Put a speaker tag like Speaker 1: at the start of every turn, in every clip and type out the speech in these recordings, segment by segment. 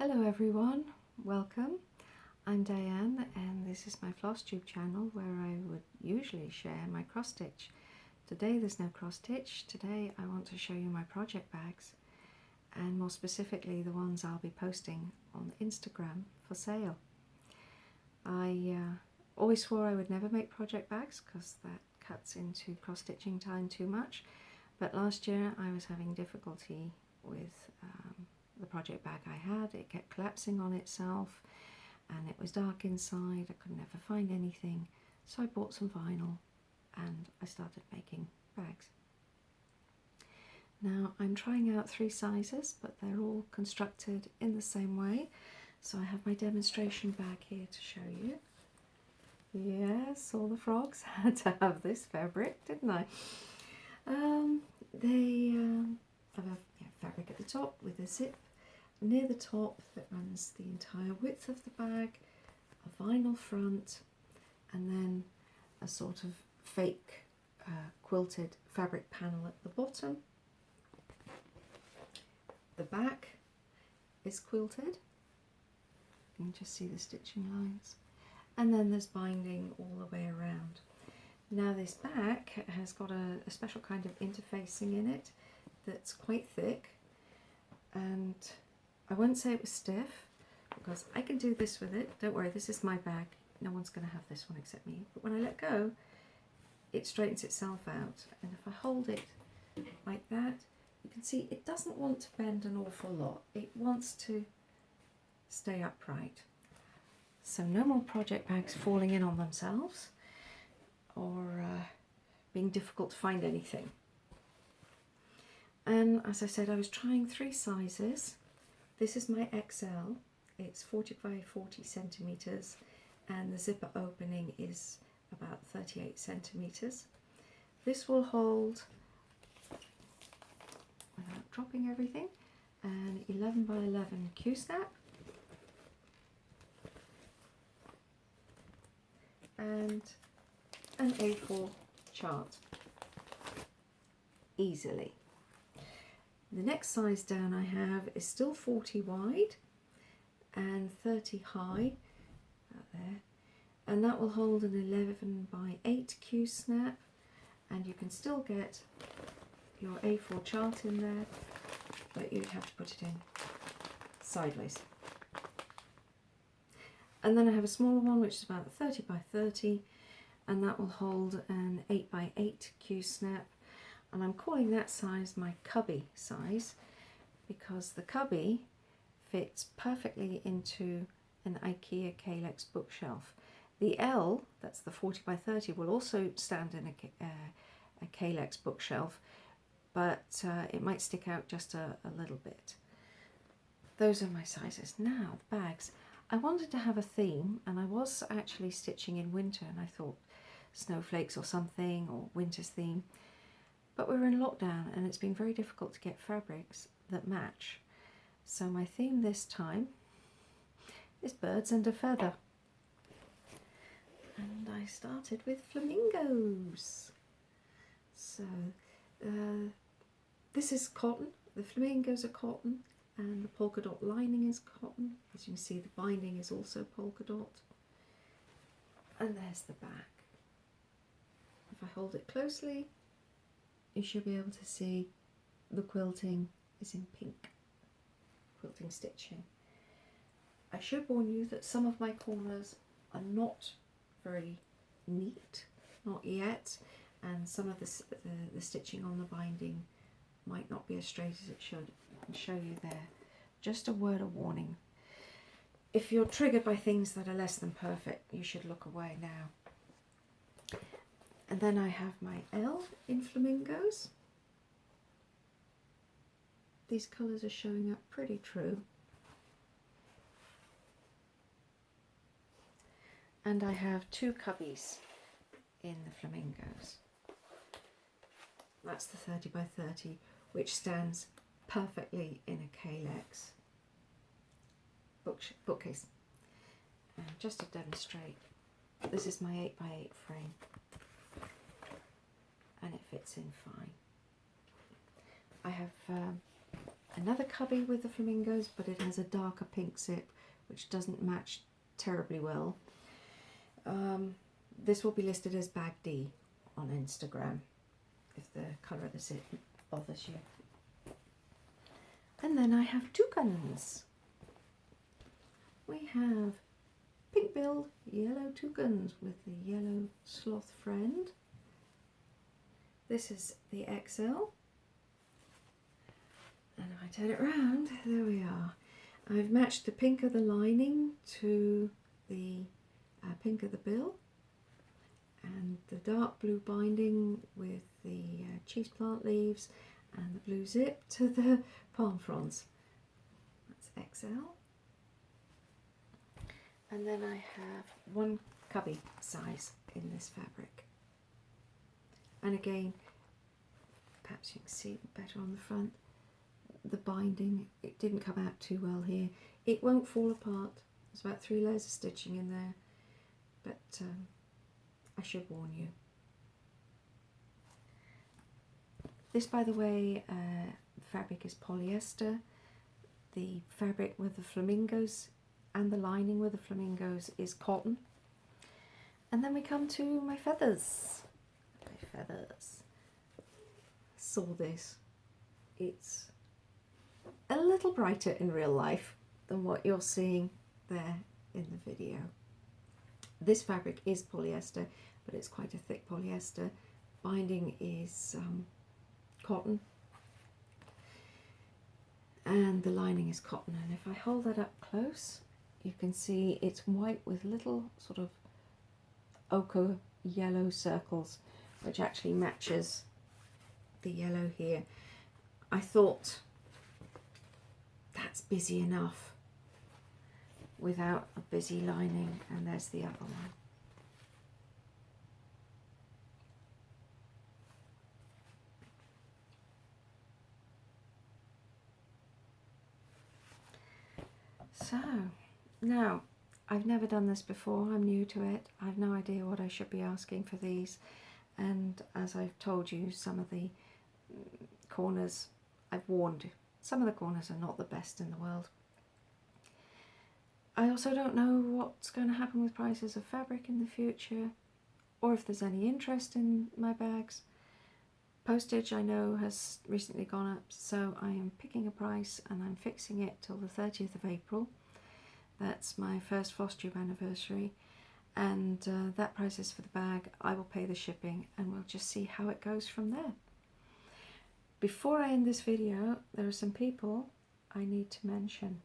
Speaker 1: Hello everyone, welcome. I'm Diane and this is my flosstube channel where I would usually share my cross stitch. Today there's no cross stitch. Today I want to show you my project bags and more specifically the ones I'll be posting on Instagram for sale. I always swore I would never make project bags because that cuts into cross stitching time too much, but last year I was having difficulty with the project bag I had. It kept collapsing on itself and it was dark inside. I could never find anything, so I bought some vinyl and I started making bags. Now I'm trying out 3 sizes, but they're all constructed in the same way. So I have my demonstration bag here to show you. Yes, all the frogs had to have this fabric, didn't I? They have a fabric at the top with a zip near the top that runs the entire width of the bag, a vinyl front, and then a sort of fake quilted fabric panel at the bottom. The back is quilted. You can just see the stitching lines. And then there's binding all the way around. Now this back has got a special kind of interfacing in it that's quite thick, and I won't say it was stiff because I can do this with it. Don't worry, this is my bag. No one's going to have this one except me. But when I let go, it straightens itself out. And if I hold it like that, you can see it doesn't want to bend an awful lot. It wants to stay upright. So no more project bags falling in on themselves or being difficult to find anything. And as I said, I was trying 3 sizes. This is my XL. It's 40 by 40 centimeters, and the zipper opening is about 38 centimeters. This will hold, without dropping everything, an 11 by 11 Q-snap and an A4 chart easily. The next size down I have is still 40 wide and 30 high, out there, and that will hold an 11 by 8 Q snap, and you can still get your A4 chart in there, but you'd have to put it in sideways. And then I have a smaller one which is about 30 by 30, and that will hold an 8 by 8 Q snap. And I'm calling that size my cubby size because the cubby fits perfectly into an IKEA Kalex bookshelf. The L, that's the 40 by 30, will also stand in a Kalex bookshelf, but it might stick out just a little bit. Those are my sizes. Now, the bags. I wanted to have a theme, and I was actually stitching in winter, and I thought snowflakes or something, or winter's theme. But we're in lockdown and it's been very difficult to get fabrics that match. So my theme this time is birds and a feather. And I started with flamingos. So this is cotton. The flamingos are cotton and the polka dot lining is cotton. As you can see, the binding is also polka dot. And there's the back. If I hold it closely, you should be able to see the quilting is in pink, quilting stitching. I should warn you that some of my corners are not very neat, not yet, and some of the stitching on the binding might not be as straight as it should. I can show you there. Just a word of warning. If you're triggered by things that are less than perfect, you should look away now. And then I have my L in flamingos. These colours are showing up pretty true. And I have 2 cubbies in the flamingos. That's the 30 by 30, which stands perfectly in a Kalex bookcase. And just to demonstrate, this is my 8 by 8 frame. And it fits in fine. I have another cubby with the flamingos, but it has a darker pink zip, which doesn't match terribly well. This will be listed as bag D on Instagram if the colour of the zip bothers you. And then I have toucans. We have pink-billed yellow toucans with the yellow sloth friend. This is the XL. And if I turn it around, there we are. I've matched the pink of the lining to the pink of the bill, and the dark blue binding with the cheese plant leaves, and the blue zip to the palm fronds. That's XL. And then I have one cubby size in this fabric. And again, perhaps you can see better on the front, the binding, it didn't come out too well here. It won't fall apart. There's about 3 layers of stitching in there, but I should warn you. This, by the way, fabric is polyester. The fabric with the flamingos and the lining with the flamingos is cotton. And then we come to my feathers. My feathers. Saw this. It's a little brighter in real life than what you're seeing there in the video. This fabric is polyester, but it's quite a thick polyester. Binding is cotton, and the lining is cotton. And if I hold that up close, you can see it's white with little sort of ochre yellow circles, which actually matches the yellow here. I thought that's busy enough without a busy lining, and there's the other one. So, now, I've never done this before, I'm new to it, I've no idea what I should be asking for these, and as I've told you, some of the corners, I've warned you, some of the corners are not the best in the world. I also don't know what's going to happen with prices of fabric in the future, or if there's any interest in my bags. Postage, I know, has recently gone up, so I am picking a price and I'm fixing it till the 30th of April. That's my first flosstube anniversary, and that price is for the bag. I will pay the shipping and we'll just see how it goes from there. Before I end this video, there are some people I need to mention.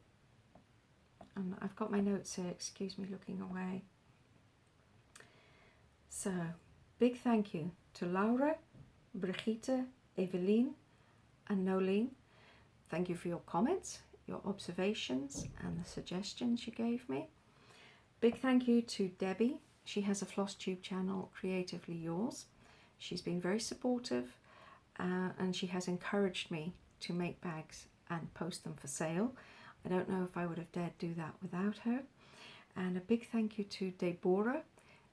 Speaker 1: And I've got my notes here, excuse me looking away. So, big thank you to Laura, Brigitte, Evelien and Nolene. Thank you for your comments, your observations and the suggestions you gave me. Big thank you to Debbie. She has a flosstube channel, Creatively Yours. She's been very supportive and she has encouraged me to make bags and post them for sale. I don't know if I would have dared do that without her. And a big thank you to Deborah.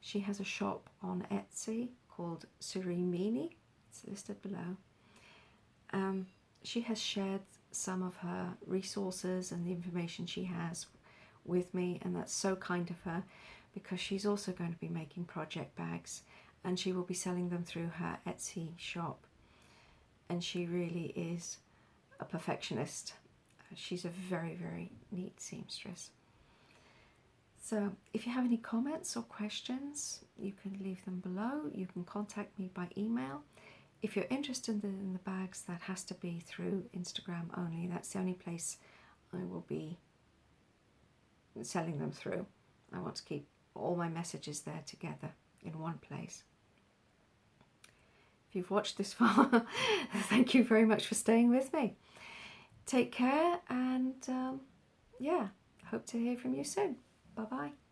Speaker 1: She has a shop on Etsy called Surimini. It's listed below. She has shared some of her resources and the information she has with me, and that's so kind of her, because she's also going to be making project bags and she will be selling them through her Etsy shop. And she really is a perfectionist. She's a very, very neat seamstress. So if you have any comments or questions, you can leave them below. You can contact me by email. If you're interested in the bags, that has to be through Instagram only. That's the only place I will be selling them through. I want to keep all my messages there together in one place. If you've watched this far, thank you very much for staying with me. Take care, and yeah, hope to hear from you soon. Bye bye.